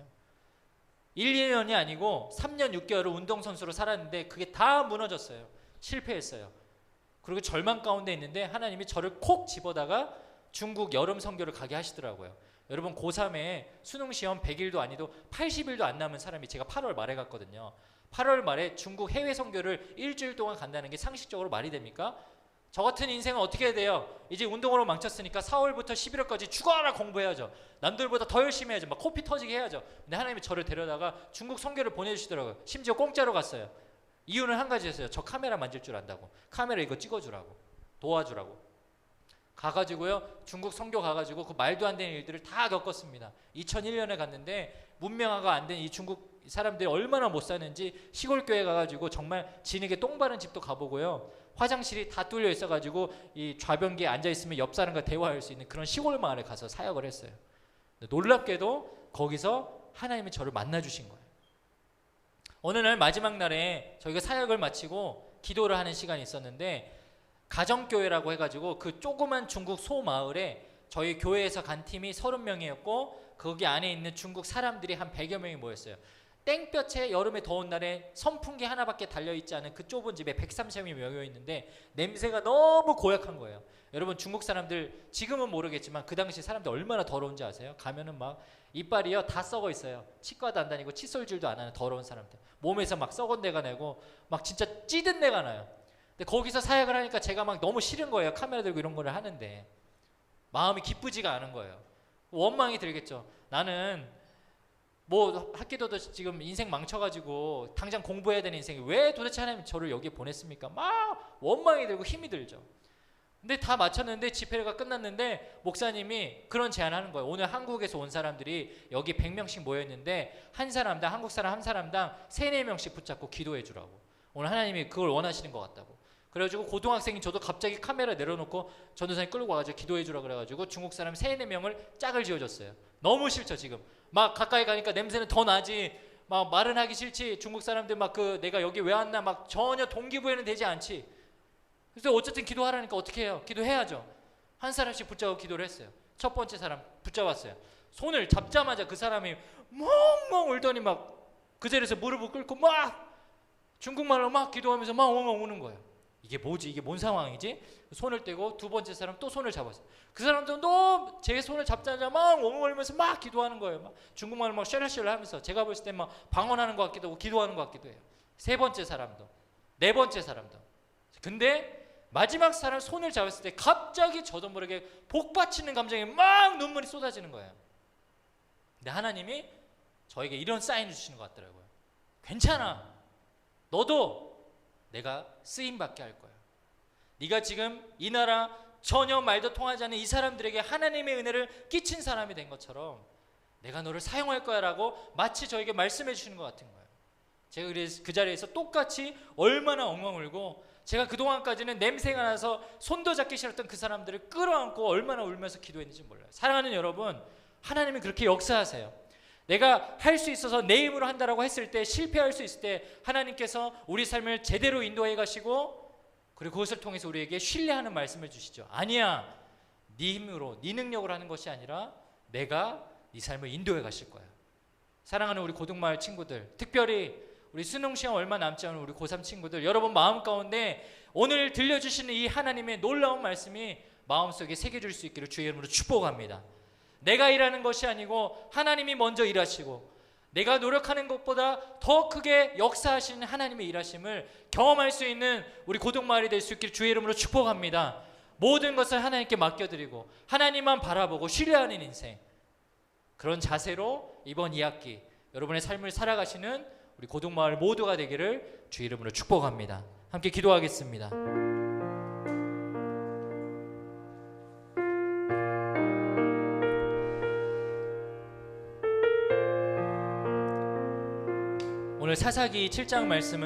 1, 2년이 아니고 3년 6개월을 운동선수로 살았는데 그게 다 무너졌어요. 실패했어요. 그리고 절망 가운데 있는데 하나님이 저를 콕 집어다가 중국 여름 선교를 가게 하시더라고요. 여러분 고3에 수능시험 100일도 아니도 80일도 안 남은 사람이 제가 8월 말에 갔거든요. 8월 말에 중국 해외 선교를 일주일 동안 간다는 게 상식적으로 말이 됩니까? 저 같은 인생은 어떻게 해야 돼요? 이제 운동으로 망쳤으니까 4월부터 11월까지 죽어라 공부해야죠. 남들보다 더 열심히 해야죠. 막 코피 터지게 해야죠. 근데 하나님이 저를 데려다가 중국 선교를 보내주시더라고요. 심지어 공짜로 갔어요. 이유는 한 가지였어요. 저 카메라 만질 줄 안다고. 카메라 이거 찍어주라고. 도와주라고. 가가지고요. 중국 선교 가가지고 그 말도 안 되는 일들을 다 겪었습니다. 2001년에 갔는데 문명화가 안 된 이 중국 사람들이 얼마나 못 사는지 시골 교회 가가지고 정말 진흙에 똥 바른 집도 가보고요. 화장실이 다 뚫려 있어가지고 이 좌변기에 앉아 있으면 옆 사람과 대화할 수 있는 그런 시골 마을에 가서 사역을 했어요. 놀랍게도 거기서 하나님이 저를 만나 주신 거예요. 어느 날 마지막 날에 저희가 사역을 마치고 기도를 하는 시간이 있었는데 가정교회라고 해가지고 그 조그만 중국 소마을에 저희 교회에서 간 팀이 30명이었고 거기 안에 있는 중국 사람들이 한 100여 명이 모였어요. 땡볕에 여름에 더운 날에 선풍기 하나밖에 달려있지 않은 그 좁은 집에 130명이 모여 있는데 냄새가 너무 고약한 거예요. 여러분 중국 사람들 지금은 모르겠지만 그 당시 사람들 얼마나 더러운지 아세요? 가면은 막 이빨이요 다 썩어 있어요. 치과도 안 다니고 칫솔질도 안 하는 더러운 사람들. 몸에서 막 썩은 내가 나고 막 진짜 찌든 내가 나요. 근데 거기서 사역을 하니까 제가 막 너무 싫은 거예요. 카메라 들고 이런 거를 하는데 마음이 기쁘지가 않은 거예요. 원망이 들겠죠. 나는 뭐 학기도도 지금 인생 망쳐가지고 당장 공부해야 되는 인생이 왜 도대체 하나님 저를 여기에 보냈습니까? 막 원망이 들고 힘이 들죠. 근데 다 마쳤는데 집회가 끝났는데 목사님이 그런 제안을 하는 거예요. 오늘 한국에서 온 사람들이 여기 100명씩 모였는데 한 사람당 한국 사람 한 사람당 3, 4명씩 붙잡고 기도해 주라고. 오늘 하나님이 그걸 원하시는 것 같다고. 그래가지고 고등학생인 저도 갑자기 카메라 내려놓고 전도사님 끌고 와가지고 기도해 주라 그래가지고 중국 사람 3, 4명을 짝을 지어줬어요. 너무 싫죠 지금. 막 가까이 가니까 냄새는 더 나지. 막 말은 하기 싫지. 중국 사람들 막 그 내가 여기 왜 왔나 막 전혀 동기부여는 되지 않지. 그래서 어쨌든 기도하라니까 어떻게 해요? 기도해야죠. 한 사람씩 붙잡고 기도를 했어요. 첫 번째 사람 붙잡았어요. 손을 잡자마자 그 사람이 멍멍 울더니 막 그 자리에서 무릎을 꿇고 막 중국말로 막 기도하면서 막 엉엉 우는 거예요. 이게 뭐지? 이게 뭔 상황이지? 손을 떼고 두 번째 사람 또 손을 잡았어요. 그 사람도 또 제 손을 잡자마자 막 엉엉 울면서 막 기도하는 거예요. 막 중국말로 막 쉐라쉐라 하면서 제가 봤을 때 막 방언하는 것 같기도 하고 기도하는 것 같기도 해요. 세 번째 사람도, 네 번째 사람도. 근데 마지막 사람 손을 잡았을 때 갑자기 저도 모르게 복받치는 감정이 막 눈물이 쏟아지는 거예요. 근데 하나님이 저에게 이런 사인을 주시는 것 같더라고요. 괜찮아. 너도 내가 쓰임받게 할 거야. 네가 지금 이 나라 전혀 말도 통하지 않는 이 사람들에게 하나님의 은혜를 끼친 사람이 된 것처럼 내가 너를 사용할 거야 라고 마치 저에게 말씀해 주시는 것 같은 거예요. 제가 그래서 그 자리에서 똑같이 얼마나 엉엉 울고 제가 그동안까지는 냄새가 나서 손도 잡기 싫었던 그 사람들을 끌어안고 얼마나 울면서 기도했는지 몰라요. 사랑하는 여러분, 하나님은 그렇게 역사하세요. 내가 할 수 있어서 내 힘으로 한다라고 했을 때 실패할 수 있을 때 하나님께서 우리 삶을 제대로 인도해 가시고 그리고 그것을 통해서 우리에게 신뢰하는 말씀을 주시죠. 아니야, 네 힘으로 네 능력으로 하는 것이 아니라 내가 네 삶을 인도해 가실 거야. 사랑하는 우리 고등마을 친구들, 특별히 우리 수능 시험 얼마 남지 않은 우리 고3 친구들, 여러분 마음 가운데 오늘 들려주시는 이 하나님의 놀라운 말씀이 마음속에 새겨질 수 있기를 주의 이름으로 축복합니다. 내가 일하는 것이 아니고 하나님이 먼저 일하시고 내가 노력하는 것보다 더 크게 역사하시는 하나님의 일하심을 경험할 수 있는 우리 고등마을이 될 수 있기를 주의 이름으로 축복합니다. 모든 것을 하나님께 맡겨드리고 하나님만 바라보고 신뢰하는 인생, 그런 자세로 이번 2학기 여러분의 삶을 살아가시는 우리 고등마을 모두가 되기를 주의 이름으로 축복합니다. 함께 기도하겠습니다. 오늘 사사기 7장 말씀은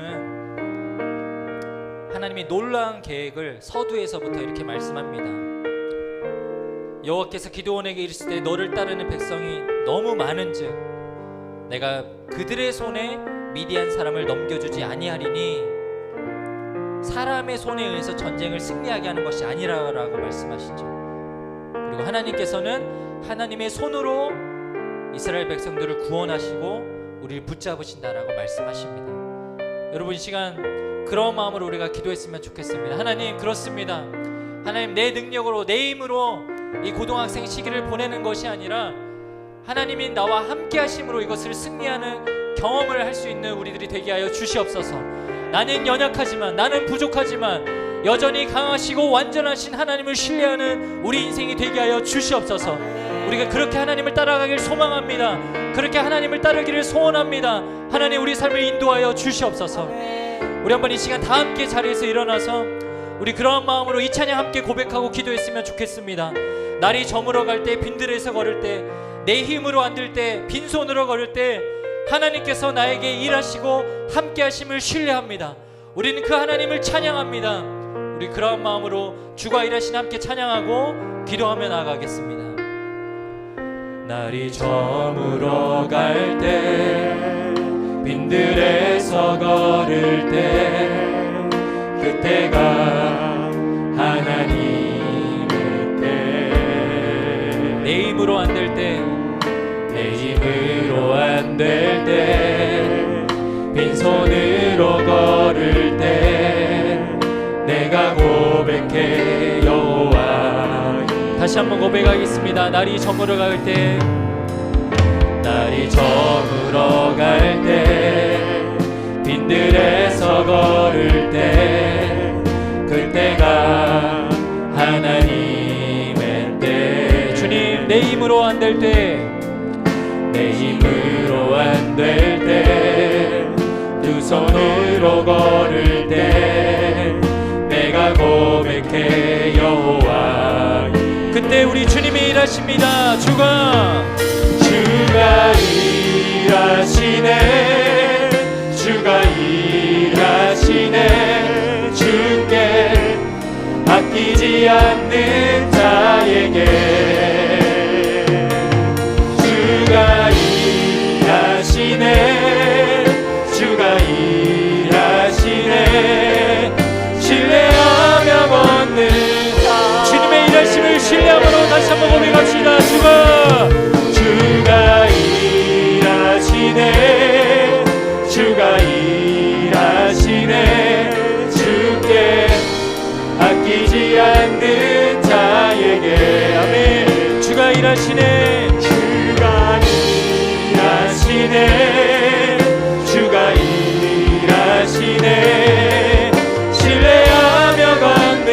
하나님이 놀라운 계획을 서두에서부터 이렇게 말씀합니다. 여호와께서 기드온에게 이르시되 너를 따르는 백성이 너무 많은즉 내가 그들의 손에 미디안 사람을 넘겨주지 아니하리니 사람의 손에 의해서 전쟁을 승리하게 하는 것이 아니라라고 말씀하시죠. 그리고 하나님께서는 하나님의 손으로 이스라엘 백성들을 구원하시고 우리를 붙잡으신다라고 말씀하십니다. 여러분, 이 시간 그런 마음으로 우리가 기도했으면 좋겠습니다. 하나님, 그렇습니다. 하나님, 내 능력으로 내 힘으로 이 고등학생 시기를 보내는 것이 아니라 하나님이 나와 함께 하심으로 이것을 승리하는 경험을 할 수 있는 우리들이 되게 하여 주시옵소서. 나는 연약하지만, 나는 부족하지만 여전히 강하시고 완전하신 하나님을 신뢰하는 우리 인생이 되게 하여 주시옵소서. 우리가 그렇게 하나님을 따라가길 소망합니다. 그렇게 하나님을 따르기를 소원합니다. 하나님, 우리 삶을 인도하여 주시옵소서. 우리 한번 이 시간 다 함께 자리에서 일어나서 우리 그런 마음으로 이 찬양 함께 고백하고 기도했으면 좋겠습니다. 날이 저물어 갈 때, 빈들에서 걸을 때, 내 힘으로 안 될 때, 빈손으로 걸을 때 하나님께서 나에게 일하시고 함께 하심을 신뢰합니다. 우리는 그 하나님을 찬양합니다. 우리 그런 마음으로 주가 일하신 함께 찬양하고 기도하며 나아가겠습니다. 날이 저물어 갈 때, 빈들에서 걸을 때, 그때가 하나님의 때. 내 힘으로 안 될 때, 내 힘으로 안 될 때, 빈손으로 걸을 때 내가 고백해 여호와. 다시 한번 고백하겠습니다. 날이 저물어 갈 때, 날이 저물어 갈 때, 빈들에서 걸을 때, 그때가 하나님의 때. 주님, 내 힘으로 안 될 때, 내 힘으로 안 될 때, 두 손으로 걸을 때 내가 고백해 여호와. 그때 우리 주님이 일하십니다. 주가 일하시네, 주가 일하시네. 주께 아끼지 않는 자에게 주가 일하시네, 주가 일하시네. 신뢰하며 걷는 주님의 일하심을 신뢰함으로 다시 한번 고백합시다. 주가 일하시네, 주가 일하시네. 주께 아끼지 않는 자에게. 아멘. 주가 일하시네, 주가 일하시네, 주가 일하시네. 신뢰하며 걷는.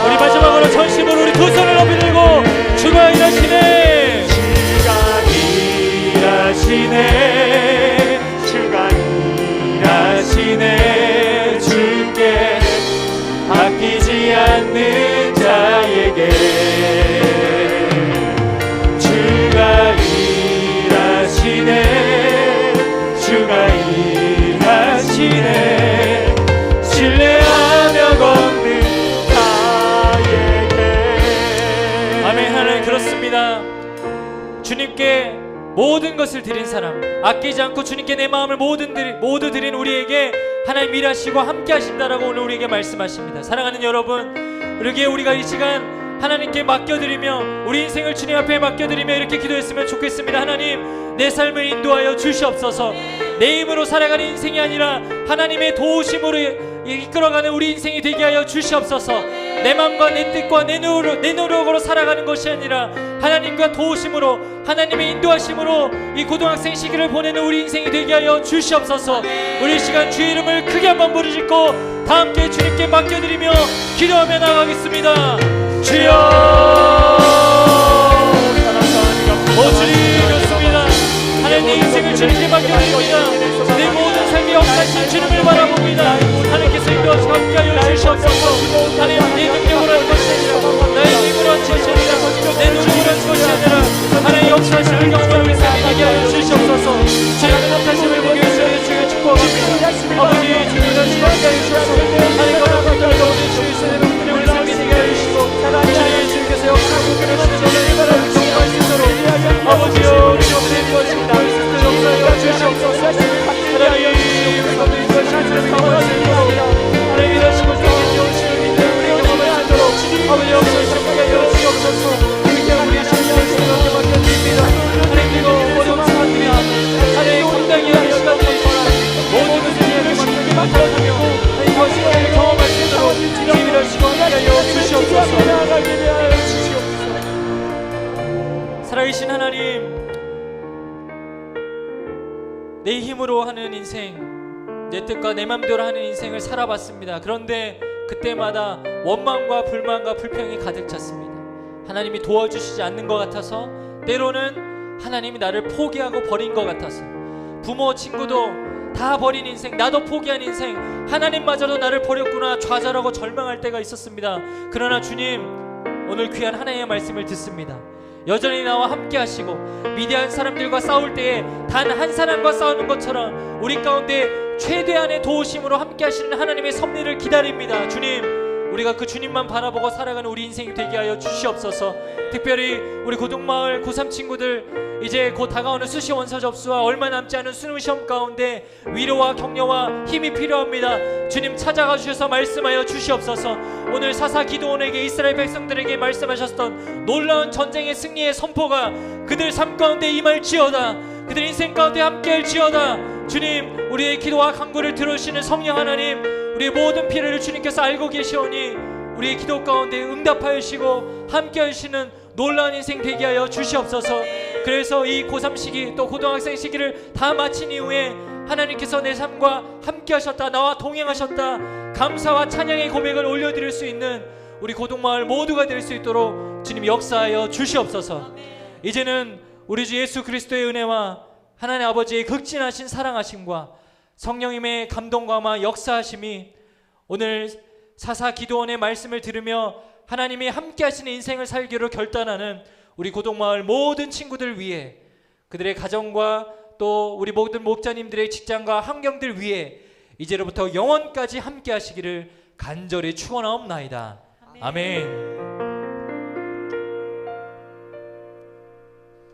우리 마지막으로 전심으로 우리 두 손을 높이 들고 주가 일하시네, 주가 일하시네, 주가 일하시네. 주께 아끼지 않는 자에게 주가 일하시네, 주가 일하시네. 신뢰하며 걷는 자에게. 아멘. 하나님, 그렇습니다. 주님께 모든 것을 드린 사람, 아끼지 않고 주님께 내 마음을 모두 드린 우리에게 하나님 일하시고 함께 하신다라고 오늘 우리에게 말씀하십니다. 사랑하는 여러분, 그러기에 우리가 이 시간 하나님께 맡겨드리며 우리 인생을 주님 앞에 맡겨드리며 이렇게 기도했으면 좋겠습니다. 하나님, 내 삶을 인도하여 주시옵소서. 내 힘으로 살아가는 인생이 아니라 하나님의 도우심으로 이끌어가는 우리 인생이 되게 하여 주시옵소서. 내 마음과 내 뜻과 내 노력으로 살아가는 것이 아니라 하나님과 도우심으로, 하나님의 인도하심으로 이 고등학생 시기를 보내는 우리 인생이 되게 하여 주시옵소서. 우리 시간 주의 이름을 크게 한번 부르짖고 다 함께 주님께 맡겨드리며 기도하며 나가겠습니다. 주여, 주님 좋습니다. 하나님, 내 인생을 주님께 맡겨드립니다. 내 모든 삶의 역사신 주님을 바라봅니다. 하나님께서 인도하시고 함께하여 주시옵소서. 하나님, 내 능력으로 하는 것이 아니라, 나의 힘으로 하는 것이 아니라, 내 노력으로 하는 것이 아니라 하나님 역사하시는 경험을 우리 삶에 되게 하여 주시옵소서. 주님의 못하심을 보게 하여 주시옵소서. 살아계신 하나님, 내 힘으로 하는 인생, 내 뜻과 내 맘대로 하는 인생을 살아봤습니다. 그런데 그때마다 원망과 불만과 불평이 가득 찼습니다. 하나님이 도와주시지 않는 것 같아서, 때로는 하나님이 나를 포기하고 버린 것 같아서, 부모 친구도 다 버린 인생, 나도 포기한 인생, 하나님마저도 나를 버렸구나 좌절하고 절망할 때가 있었습니다. 그러나 주님, 오늘 귀한 하나님의 말씀을 듣습니다. 여전히 나와 함께 하시고, 미디안 사람들과 싸울 때에 단 한 사람과 싸우는 것처럼 우리 가운데 최대한의 도우심으로 함께 하시는 하나님의 섭리를 기다립니다. 주님, 우리가 그 주님만 바라보고 살아가는 우리 인생이 되게 하여 주시옵소서. 특별히 우리 고등마을 고3 친구들, 이제 곧 다가오는 수시 원서 접수와 얼마 남지 않은 수능 시험 가운데 위로와 격려와 힘이 필요합니다. 주님 찾아가 주셔서 말씀하여 주시옵소서. 오늘 사사 기드온에게, 이스라엘 백성들에게 말씀하셨던 놀라운 전쟁의 승리의 선포가 그들 삶 가운데 임할지어다. 그들 인생 가운데 함께할지어다. 주님, 우리의 기도와 간구를 들으시는 성령 하나님, 우리의 모든 필요를 주님께서 알고 계시오니 우리의 기도 가운데 응답하시고 함께하시는 놀라운 인생 되게 하여 주시옵소서. 그래서 이 고3 시기 또 고등학생 시기를 다 마친 이후에 하나님께서 내 삶과 함께하셨다, 나와 동행하셨다, 감사와 찬양의 고백을 올려드릴 수 있는 우리 고등마을 모두가 될 수 있도록 주님 역사하여 주시옵소서. 이제는 우리 주 예수 그리스도의 은혜와 하나님 아버지의 극진하신 사랑하심과 성령님의 감동과 역사하심이 오늘 사사 기도원의 말씀을 들으며 하나님이 함께 하시는 인생을 살기로 결단하는 우리 고동마을 모든 친구들 위해, 그들의 가정과 또 우리 모든 목자님들의 직장과 환경들 위해 이제로부터 영원까지 함께 하시기를 간절히 축원하옵나이다. 아멘.